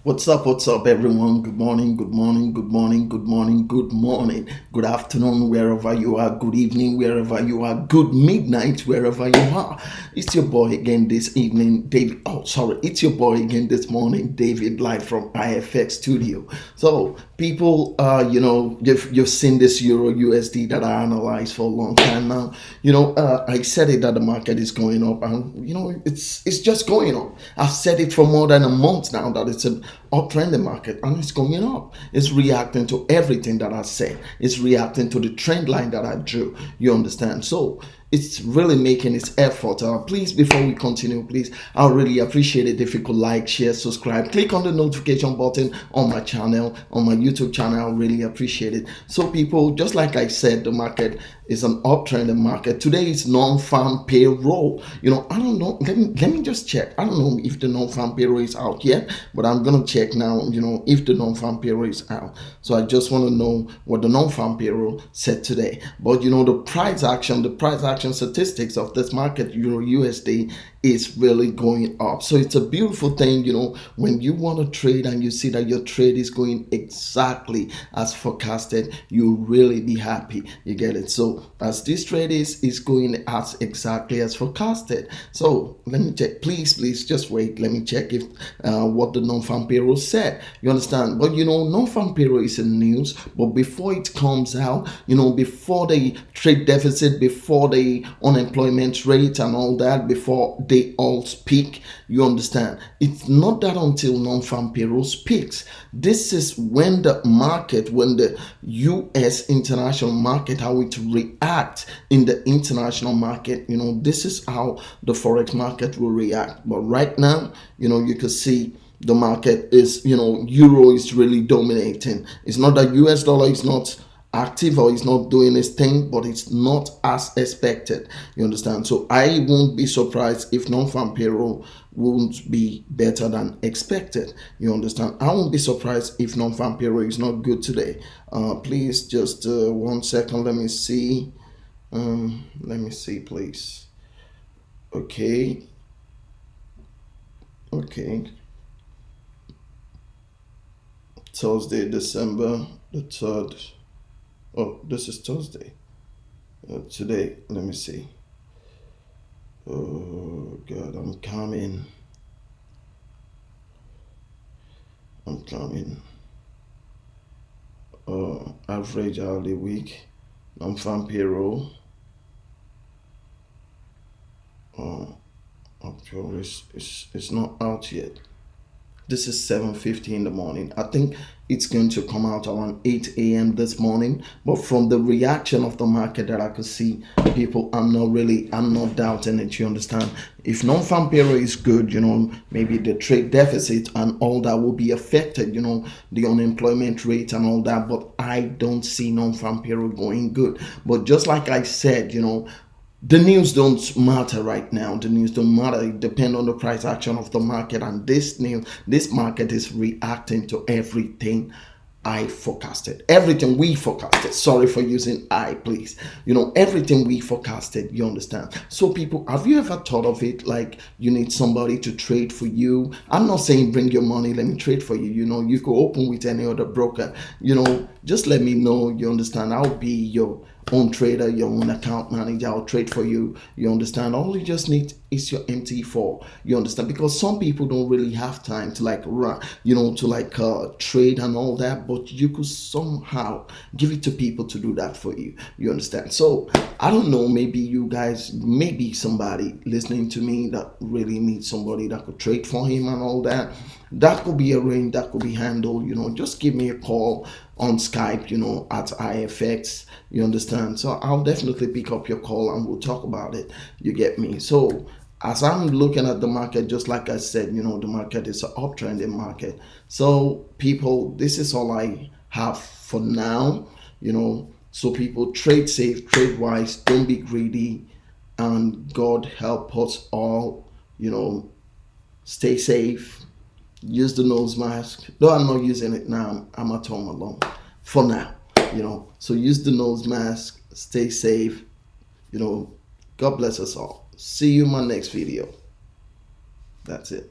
What's up, everyone? Good morning, good morning, good morning, good morning, good morning, good afternoon, wherever you are, good evening, wherever you are, good midnight, wherever you are. It's your boy again this evening, David. It's your boy again this morning, David, live from IFX Studio. So, people, you've seen this Euro USD that I analyzed for a long time now. I said it that the market is going up, and it's just going up. I've said it for more than a month now that it's an uptrending market, and it's going up. It's reacting to everything that I said. It's reacting to the trend line that I drew. You understand? So it's really making its effort. Please, before we continue, please, I really appreciate it if you could like, share, subscribe, click on the notification button on my channel, on my YouTube channel. I really appreciate it. So people, just like I said, the market is an uptrending market. Today is non-farm payroll. I don't know. Let me just check. I don't know if the non-farm payroll is out yet, but I'm gonna check now. If the non-farm payroll is out. So I just want to know what the non-farm payroll said today. But the price action statistics of this market, Euro USD, is really going up. So it's a beautiful thing, when you want to trade and you see that your trade is going exactly as forecasted, you really be happy. You get it? So as this trade is going as exactly as forecasted. So let me check. Please just wait. Let me check if what the non-farm payroll said. You understand? But non-farm payroll is in news, but before it comes out, before the trade deficit, before the unemployment rate and all that, before they all speak, you understand, it's not that until non-farm payroll speaks. This is when the market, when the US international market, how it react in the international market. This is how the Forex market will react. But right now, you can see the market is, euro is really dominating. It's not that US dollar is not active or is not doing its thing, but it's not as expected. You understand? So I won't be surprised if non-farm payroll won't be better than expected. You understand? I won't be surprised if non-farm payroll is not good today. Please just 1 second. Let me see. Please. Okay. Thursday, December the 3rd. Oh, this is Thursday. Today, let me see. Oh God, I'm coming. Average hourly week, non-farm payroll. Actually, it's not out yet. This is 7:50 in the morning. I think it's going to come out around 8 a.m. this morning. But from the reaction of the market that I could see, people, I'm not doubting it. You understand? If non-farm payroll is good, maybe the trade deficit and all that will be affected, the unemployment rate and all that. But I don't see non-farm payroll going good. But just like I said, the news don't matter right now. The news don't matter. It depends on the price action of the market, and this market is reacting to everything I forecasted, everything we forecasted. Sorry for using I, please. Everything we forecasted. You understand? So people, have you ever thought of it like you need somebody to trade for you? I'm not saying bring your money, let me trade for you. You could open with any other broker. Just let me know. You understand? I'll be your own trader, your own account manager. I'll trade for you. You understand? All you just need is your MT4. You understand? Because some people don't really have time to run, trade and all that, but you could somehow give it to people to do that for you. You understand? So I don't know, maybe you guys, maybe somebody listening to me that really needs somebody that could trade for him and all that. That could be arranged, that could be handled. Just give me a call on Skype, at IFX. You understand? So I'll definitely pick up your call and we'll talk about it. You get me? So as I'm looking at the market, just like I said, the market is an uptrending market. So people, this is all I have for now. So people, trade safe, trade wise, don't be greedy, and God help us all. Stay safe. Use the nose mask. Though I'm not using it now, I'm at home alone for now. So use the nose mask. Stay safe. God bless us all. See you in my next video. That's it.